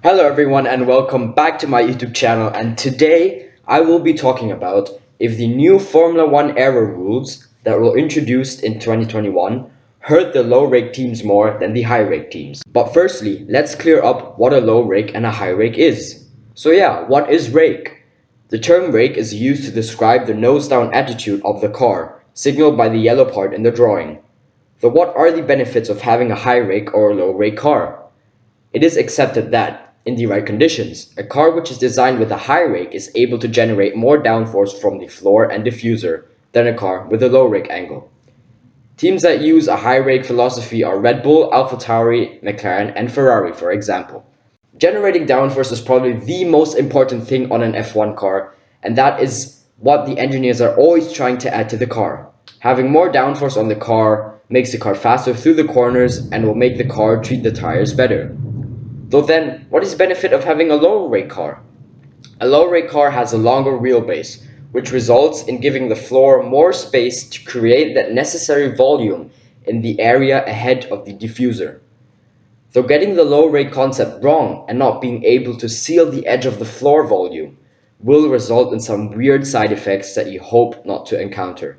Hello everyone and welcome back to my YouTube channel, and today I will be talking about if the new Formula 1 aero rules that were introduced in 2021 hurt the low rake teams more than the high rake teams. But firstly, let's clear up what a low rake and a high rake is. So yeah, what is rake? The term rake is used to describe the nose down attitude of the car, signaled by the yellow part in the drawing. So what are the benefits of having a high rake or a low rake car? It is accepted that, in the right conditions, a car which is designed with a high rake is able to generate more downforce from the floor and diffuser than a car with a low rake angle. Teams that use a high rake philosophy are Red Bull, AlphaTauri, McLaren, and Ferrari, for example. Generating downforce is probably the most important thing on an F1 car, and that is what the engineers are always trying to add to the car. Having more downforce on the car makes the car faster through the corners and will make the car treat the tires better. Though then, what is the benefit of having a low rake car? A low rake car has a longer wheelbase, which results in giving the floor more space to create that necessary volume in the area ahead of the diffuser. Though getting the low rake concept wrong and not being able to seal the edge of the floor volume will result in some weird side effects that you hope not to encounter.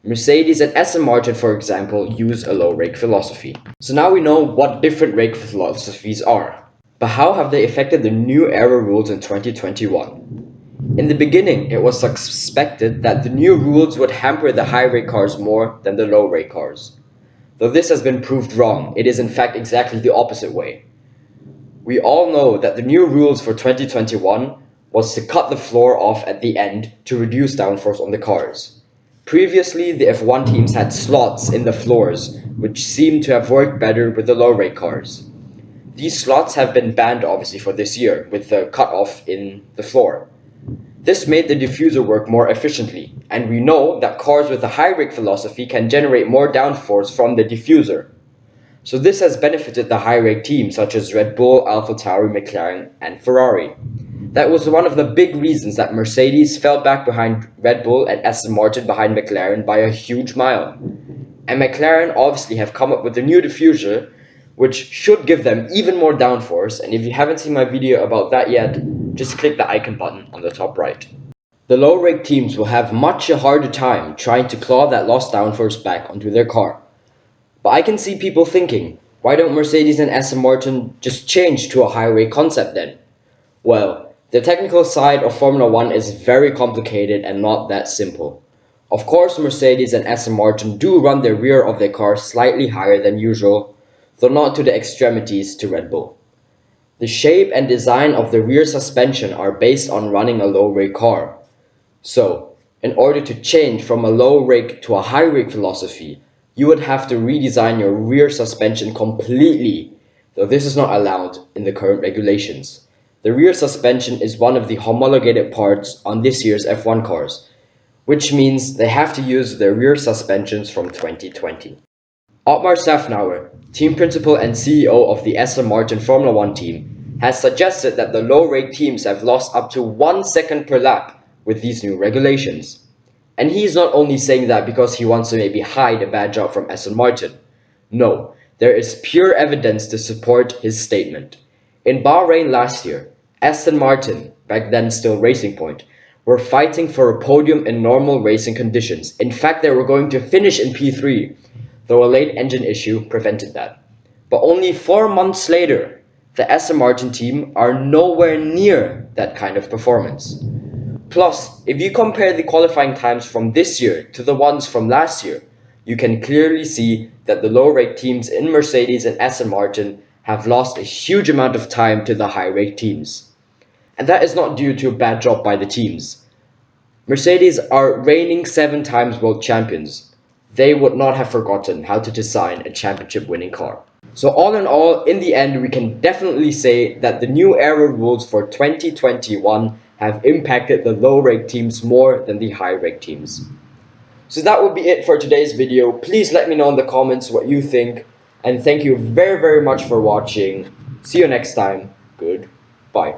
Mercedes and Aston Martin, for example, use a low rake philosophy. So now we know what different rake philosophies are. But how have they affected the new aero rules in 2021? In the beginning, it was suspected that the new rules would hamper the high rake cars more than the low rake cars. Though this has been proved wrong, it is in fact exactly the opposite way. We all know that the new rules for 2021 was to cut the floor off at the end to reduce downforce on the cars. Previously, the F1 teams had slots in the floors, which seemed to have worked better with the low rake cars. These slots have been banned obviously for this year, with the cut-off in the floor. This made the diffuser work more efficiently, and we know that cars with a high rake philosophy can generate more downforce from the diffuser. So this has benefited the high rake teams such as Red Bull, AlphaTauri, McLaren, and Ferrari. That was one of the big reasons that Mercedes fell back behind Red Bull and Aston Martin behind McLaren by a huge mile. And McLaren obviously have come up with a new diffuser which should give them even more downforce, and if you haven't seen my video about that yet, just click the icon button on the top right. The low rake teams will have much a harder time trying to claw that lost downforce back onto their car. But I can see people thinking, why don't Mercedes and Aston Martin just change to a high rake concept then? Well, the technical side of Formula 1 is very complicated and not that simple. Of course, Mercedes and Aston Martin do run the rear of their car slightly higher than usual, though not to the extremities to Red Bull. The shape and design of the rear suspension are based on running a low rake car. So, in order to change from a low rake to a high rake philosophy, you would have to redesign your rear suspension completely, though this is not allowed in the current regulations. The rear suspension is one of the homologated parts on this year's F1 cars, which means they have to use their rear suspensions from 2020. Otmar Szafnauer, team principal and CEO of the Aston Martin Formula 1 team, has suggested that the low rake teams have lost up to 1 second per lap with these new regulations. And he is not only saying that because he wants to maybe hide a bad job from Aston Martin. No, there is pure evidence to support his statement. In Bahrain last year, Aston Martin, back then still Racing Point, were fighting for a podium in normal racing conditions. In fact, they were going to finish in P3, though a late engine issue prevented that. But only 4 months later, the Aston Martin team are nowhere near that kind of performance. Plus, if you compare the qualifying times from this year to the ones from last year, you can clearly see that the low rake teams in Mercedes and Aston Martin have lost a huge amount of time to the high rake teams. And that is not due to a bad job by the teams. Mercedes are reigning 7 times world champions. They would not have forgotten how to design a championship-winning car. So all in all, in the end, we can definitely say that the new aero rules for 2021 have impacted the low rake teams more than the high rake teams. So that would be it for today's video. Please let me know in the comments what you think, and thank you very much for watching. See you next time. Goodbye.